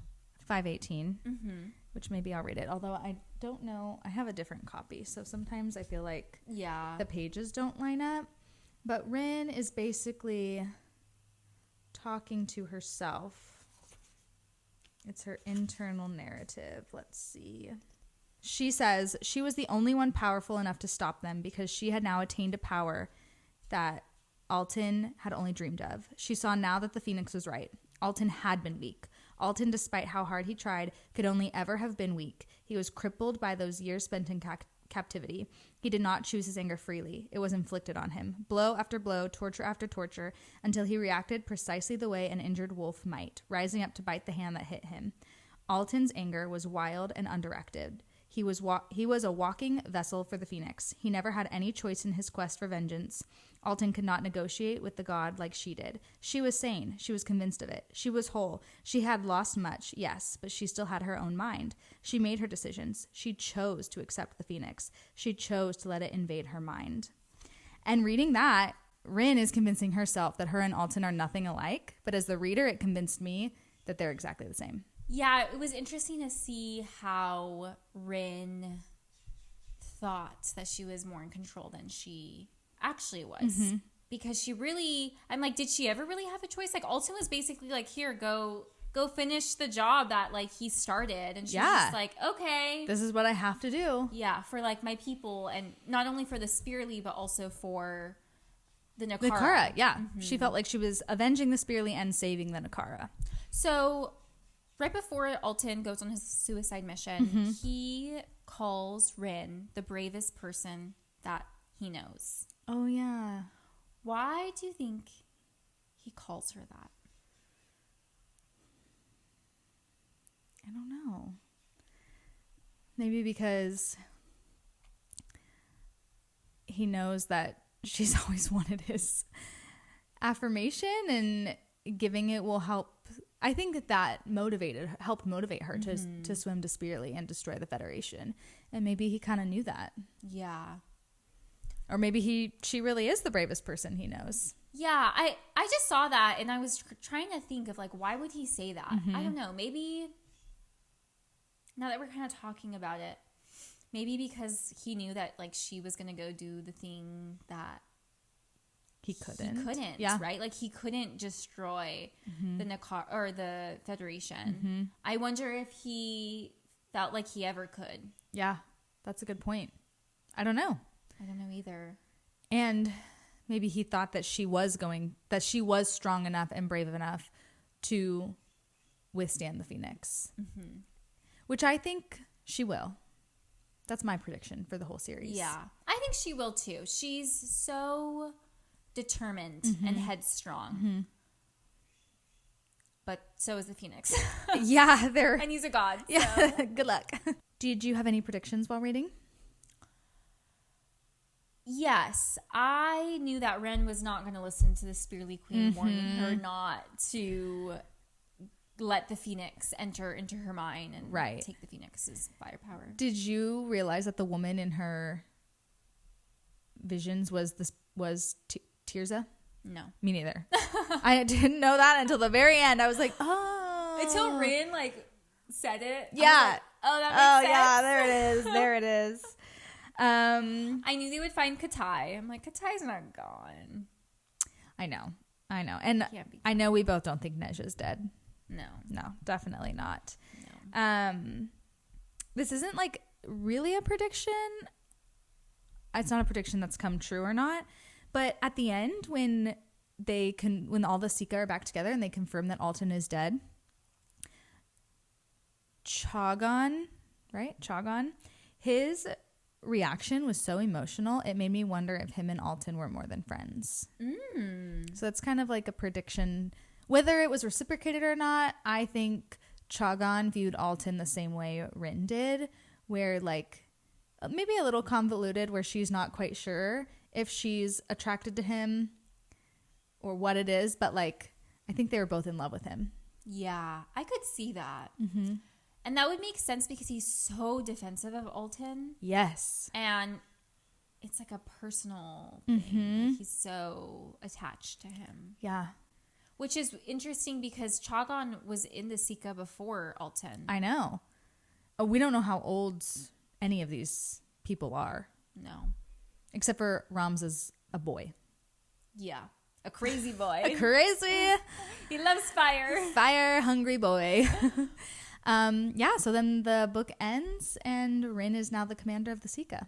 518, which maybe I'll read it. Although I don't know. I have a different copy. So sometimes I feel like the pages don't line up. But Rin is basically talking to herself. It's her internal narrative. Let's see. She says she was the only one powerful enough to stop them because she had now attained a power that Altan had only dreamed of. She saw now that the Phoenix was right. Altan had been weak. Altan, despite how hard he tried, could only ever have been weak. He was crippled by those years spent in captivity. He did not choose his anger freely. It was inflicted on him, blow after blow, torture after torture, until he reacted precisely the way an injured wolf might, rising up to bite the hand that hit him. Altan's anger was wild and undirected. He was a walking vessel for the Phoenix. He never had any choice in his quest for vengeance. Altan could not negotiate with the god like she did. She was sane. She was convinced of it. She was whole. She had lost much, yes, but she still had her own mind. She made her decisions. She chose to accept the Phoenix. She chose to let it invade her mind. And reading that, Rin is convincing herself that her and Altan are nothing alike, but as the reader, it convinced me that they're exactly the same. Yeah, it was interesting to see how Rin thought that she was more in control than she actually was. Mm-hmm. Because she really, I'm like, did she ever really have a choice? Like, Altan was basically like, here, go finish the job that, like, he started. And she's just like, okay. This is what I have to do. Yeah, for, like, my people. And not only for the Spearly, but also for the Nakara. Nakara, yeah. Mm-hmm. She felt like she was avenging the Spearly and saving the Nakara. So right before Altan goes on his suicide mission, he calls Rin the bravest person that he knows. Oh, yeah. Why do you think he calls her that? I don't know. Maybe because he knows that she's always wanted his affirmation, and giving it will help. I think that helped motivate her to swim to Spearly and destroy the Federation. And maybe he kind of knew that. Yeah. Or maybe she really is the bravest person he knows. Yeah, I just saw that, and I was trying to think of, like, why would he say that? I don't know. Maybe, now that we're kind of talking about it, maybe because he knew that, like, she was going to go do the thing that he couldn't, right? Like, he couldn't destroy the Nakar or the Federation. I wonder if he felt like he ever could. Yeah, that's a good point. I don't know. I don't know either. And maybe he thought that she was strong enough and brave enough to withstand the Phoenix, which I think she will. That's my prediction for the whole series. Yeah, I think she will too. She's so determined and headstrong. But so is the Phoenix. Yeah, and he's a god. So. Yeah, good luck. Did you have any predictions while reading? Yes, I knew that Ren was not going to listen to the Spearly Queen warning her not to let the Phoenix enter into her mind and take the Phoenix's firepower. Did you realize that the woman in her visions was Tirza? No. Me neither. I didn't know that until the very end. I was like, oh. Until Rin, like, said it. Yeah. Like, oh, that makes sense. Yeah, there it is. There it is. I knew they would find Katai. I'm like, Katai's not gone. I know. And I know we both don't think Neja's dead. No, definitely not. No. This isn't like really a prediction. It's not a prediction that's come true or not. But at the end, when all the Sika are back together and they confirm that Altan is dead, Chagan, his reaction was so emotional, it made me wonder if him and Altan were more than friends. So it's kind of like a prediction. Whether it was reciprocated or not, I think Chagan viewed Altan the same way Rin did, where, like, maybe a little convoluted, where she's not quite sure if she's attracted to him or what it is, but, like, I think they were both in love with him. Yeah, I could see that. And that would make sense because he's so defensive of Altan. Yes. And it's like a personal thing. Like he's so attached to him. Yeah. Which is interesting because Chagan was in the Sika before Altan. I know. Oh, we don't know how old any of these people are. No. Except for Ram's a boy. Yeah. A crazy boy. A crazy. He loves fire. Fire hungry boy. Yeah, so then the book ends and Rin is now the commander of the Sika.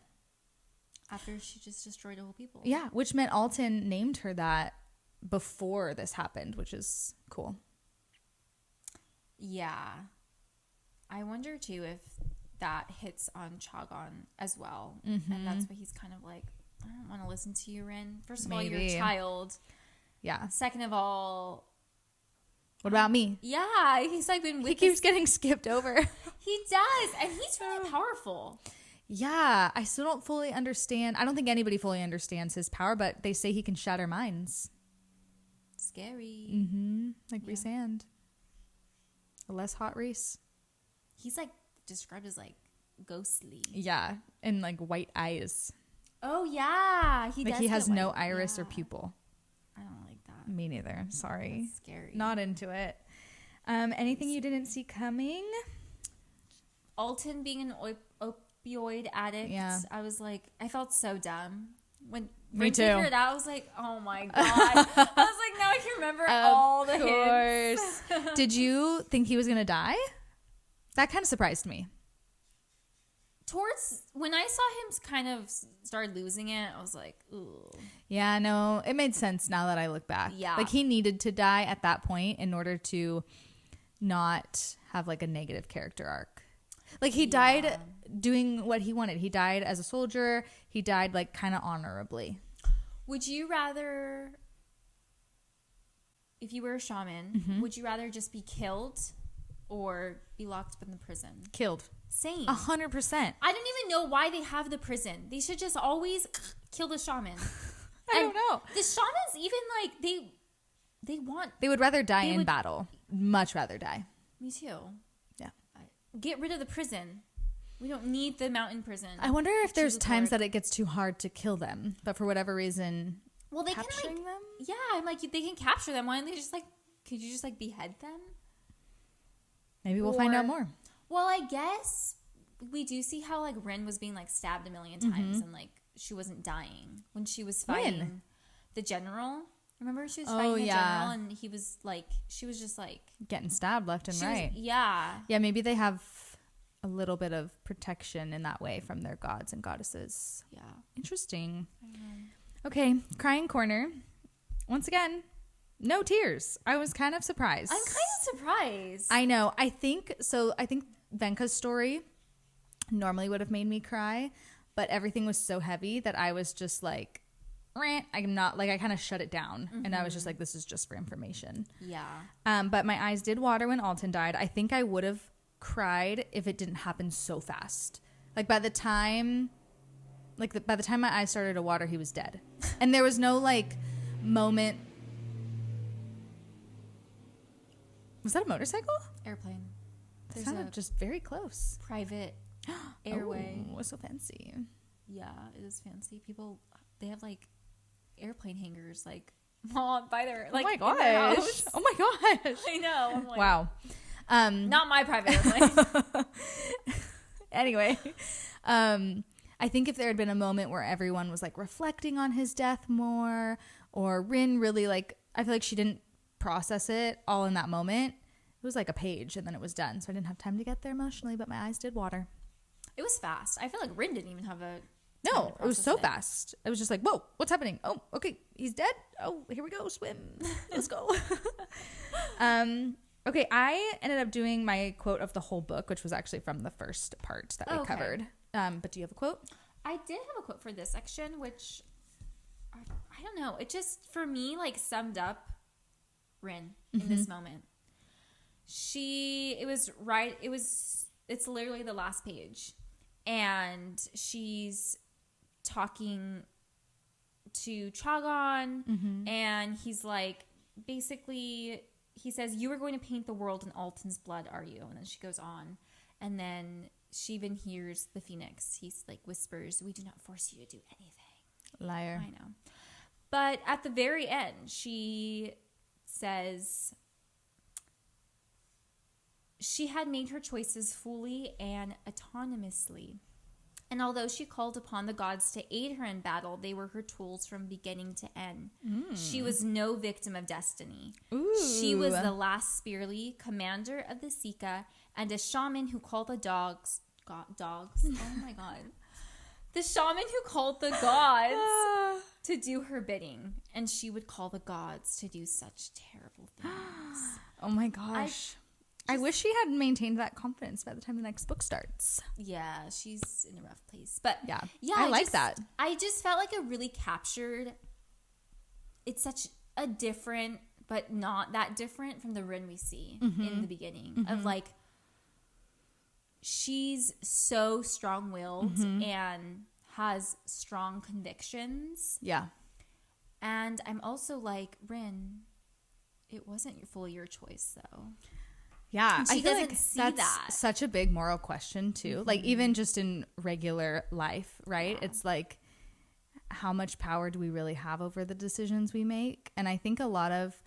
After she just destroyed a whole people. Yeah, which meant Altan named her that before this happened, which is cool. Yeah. I wonder too if that hits on Chagan as well. And that's why he's kind of like, I don't want to listen to you, Rin. First of all, you're a child. Yeah. Second of all, what about me? yeah, he's like been with He keeps getting skipped over. He does, and he's really powerful. Yeah, I still don't fully understand. I don't think anybody fully understands his power, but they say he can shatter minds. Scary. Like Reese and a less hot Reese. He's like described as like ghostly. Yeah, and like white eyes. Oh yeah, he Like does he has get no white. iris or Yeah. pupil. I don't like that. Me neither. Sorry. That's scary. Not into it. Anything you didn't see coming? Altan being an opioid addict. Yeah. I was like, I felt so dumb when Me too. figured it out. I was like, oh my god. I was like, now I can remember all the hints. Of course. Did you think he was gonna die? That kind of surprised me. Towards when I saw him kind of start losing it, I was like, ooh. Yeah, no, it made sense now that I look back. Yeah. Like he needed to die at that point in order to not have like a negative character arc. Like he died doing what he wanted. He died as a soldier. He died like kind of honorably. Would you rather, if you were a shaman, would you rather just be killed or be locked up in the prison? Killed. Same. 100%. I don't even know why they have the prison. They should just always kill the shaman. I don't know. The shamans even like they want. They would rather die in battle. Much rather die. Me too. Yeah. Get rid of the prison. We don't need the mountain prison. I wonder if there's times that it gets too hard to kill them, but for whatever reason, well, they capturing can like, them. yeah, I'm like they can capture them. Why don't they just like? Could you just like behead them? Maybe we'll find out more. Well, I guess we do see how like Rin was being like stabbed a million times and like she wasn't dying when she was fighting the general. Remember she was fighting the general and he was like, she was just like getting stabbed left and right. Yeah, maybe they have a little bit of protection in that way from their gods and goddesses. Yeah. Interesting. Okay, crying corner. Once again, no tears. I was kind of surprised. I'm kind of surprised. I know. I think Venka's story normally would have made me cry, but everything was so heavy that I was just like, I'm not, like I kind of shut it down and I was just like, this is just for information. Yeah. But my eyes did water when Altan died. I think I would have cried if it didn't happen so fast. Like by the time my eyes started to water, he was dead. And there was no like moment. Was that a motorcycle? Airplane. That sounded just very close. Private airway. Oh, what's so fancy? Yeah, it is fancy. People, they have like airplane hangers like by their like. Oh my in their gosh! house. Oh my gosh! I know. I'm like, Wow. Not my private airplane. Anyway, I think if there had been a moment where everyone was like reflecting on his death more, or Rin really like, I feel like she didn't process it all in that moment. It was like a page and then it was done. So I didn't have time to get there emotionally, but my eyes did water. It was fast. I feel like Rin didn't even have a. No, it was so fast. It was just like, whoa, what's happening? Oh, okay, he's dead. Oh, here we go, swim. Let's go. Okay, I ended up doing my quote of the whole book, which was actually from the first part that we covered. But do you have a quote? I did have a quote for this section, which I don't know. It just, for me, like summed up Rin in this moment. It's literally the last page. And she's talking to Chagan, and he's like, basically, he says, "You are going to paint the world in Altan's blood, are you?" And then she goes on. And then she even hears the phoenix. He's like whispers, "We do not force you to do anything." Liar. I know. But at the very end, she says she had made her choices fully and autonomously. And although she called upon the gods to aid her in battle, they were her tools from beginning to end. She was no victim of destiny. Ooh. She was the last Spearly, commander of the Sika, and a shaman who called the dogs. Dogs? Oh my god. The shaman who called the gods to do her bidding. And she would call the gods to do such terrible things. Oh my gosh. I wish she had maintained that confidence by the time the next book starts. Yeah, she's in a rough place. But yeah, I like that. I just felt like it really captured. It's such a different, but not that different from the Rin we see in the beginning of like, she's so strong-willed and has strong convictions. Yeah. And I'm also like, Rin, it wasn't fully your choice though. Yeah, and she I feel doesn't like see that's that. such a big moral question too. Like even just in regular life, right? Yeah. It's like, how much power do we really have over the decisions we make? And I think a lot of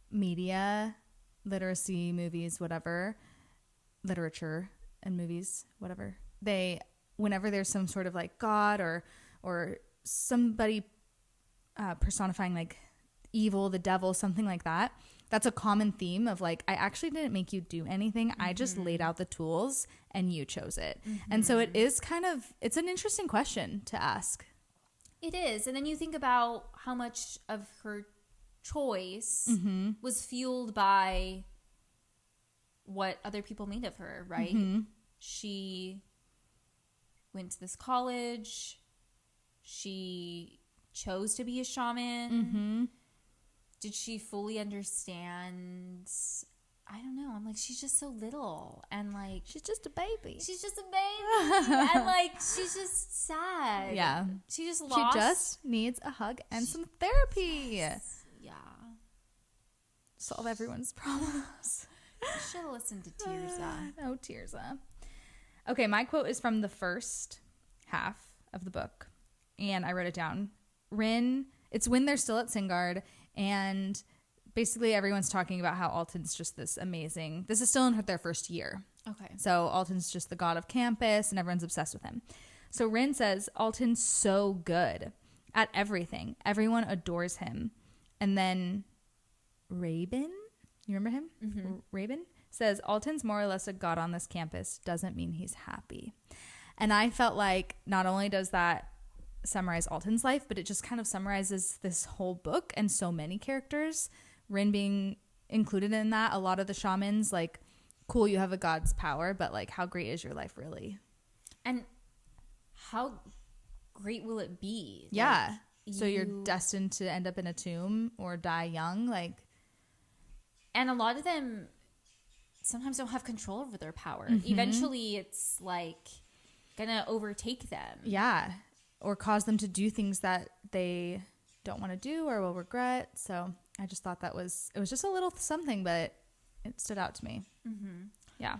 media, literacy, movies, whatever, literature and movies, whatever, whenever there's some sort of like God or somebody personifying like evil, the devil, something like that, that's a common theme of like, I actually didn't make you do anything. I just laid out the tools and you chose it. And so it is it's an interesting question to ask. It is. And then you think about how much of her choice was fueled by what other people made of her, right? She went to this college. She chose to be a shaman. Did she fully understand? I don't know. I'm like, she's just so little. And like, She's just a baby. she's just a baby. And like, she's just sad. Yeah. She just lost. She just needs a hug and some therapy. Yeah. Solve everyone's problems. You should have listened to Tirza. Oh, Tirza. Okay, my quote is from the first half of the book, and I wrote it down. Rin, it's when they're still at Singard, and basically everyone's talking about how Altan's just this amazing. This is still in their first year. Okay. So Altan's just the god of campus, and everyone's obsessed with him. So Rin says, Altan's so good at everything. Everyone adores him. And then Rabin, you remember him? Rabin says, Altan's more or less a god on this campus. Doesn't mean he's happy. And I felt like not only does that summarize Altan's life, but it just kind of summarizes this whole book and so many characters. Rin being included in that. A lot of the shamans, like, cool, you have a god's power, but like, how great is your life really? And how great will it be? Yeah. Like, so you're destined to end up in a tomb or die young, like. And a lot of them sometimes don't have control over their power. Eventually, it's like gonna overtake them. Yeah. Or cause them to do things that they don't want to do or will regret. So I just thought it was just a little something, but it stood out to me. Yeah.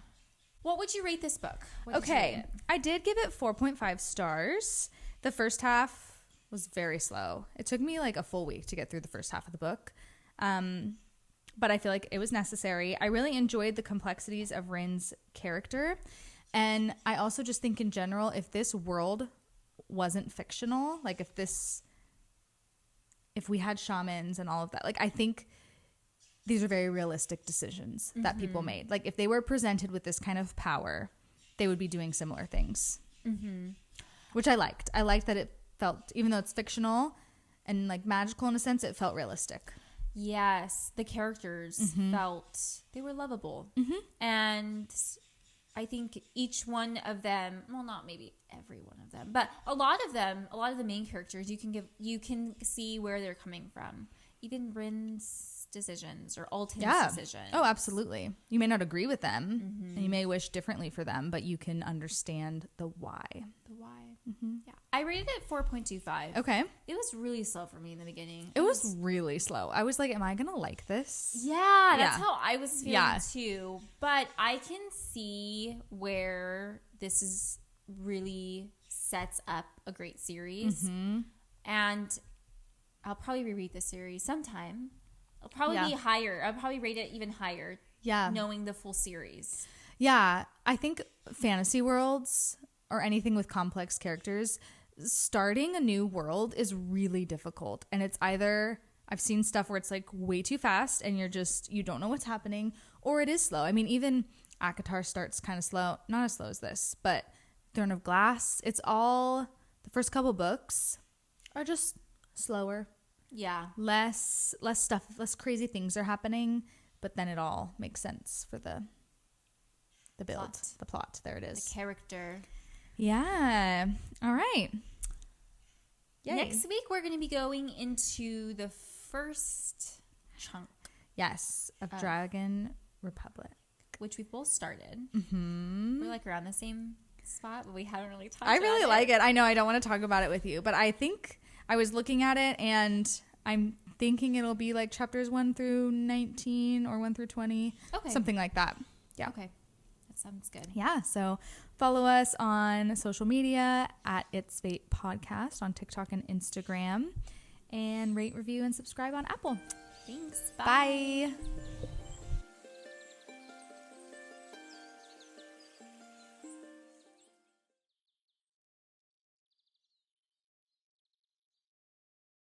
What would you rate this book? What did you Okay. rate it? I did give it 4.5 stars. The first half was very slow. It took me like a full week to get through the first half of the book. But I feel like it was necessary. I really enjoyed the complexities of Rin's character. And I also just think in general, if this world wasn't fictional, like if we had shamans and all of that, like I think these are very realistic decisions that people made. Like if they were presented with this kind of power, they would be doing similar things, which I liked. I liked that it felt, even though it's fictional and like magical in a sense, it felt realistic. Yes, the characters felt they were lovable, and I think each one of them, well, not maybe every one of them, but a lot of the main characters, you can see where they're coming from. Even Rin's decisions or Altan's decisions. Oh, absolutely. You may not agree with them, and you may wish differently for them, but you can understand the why. The why. Yeah, I rated it 4.25. Okay. It was really slow for me in the beginning. It was really slow. I was like, am I going to like this? Yeah, that's how I was feeling too. But I can see where this is really sets up a great series. Mm-hmm. And I'll probably reread the series sometime. It'll probably be higher. I'll probably rate it even higher. Yeah. Knowing the full series. Yeah. I think fantasy worlds or anything with complex characters, starting a new world is really difficult. And it's either, I've seen stuff where it's like way too fast and you don't know what's happening, or it is slow. I mean, even ACOTAR starts kind of slow. Not as slow as this, but Throne of Glass, it's all, the first couple books are just slower. Yeah. Less stuff, less crazy things are happening, but then it all makes sense for the build, the plot. There it is. The character. Yeah. All right. Yay. Next week, we're going to be going into the first chunk. Yes, of Dragon Republic. Which we both started. Mm-hmm. We're like around the same spot, but we haven't really talked about it. I really like it. I know I don't want to talk about it with you, but I think I was looking at it and I'm thinking it'll be like chapters 1 through 19 or 1 through 20. Okay. Something like that. Yeah. Okay. That sounds good. Yeah. So follow us on social media at It's Fate Podcast on TikTok and Instagram, and rate, review, and subscribe on Apple. Thanks. Bye.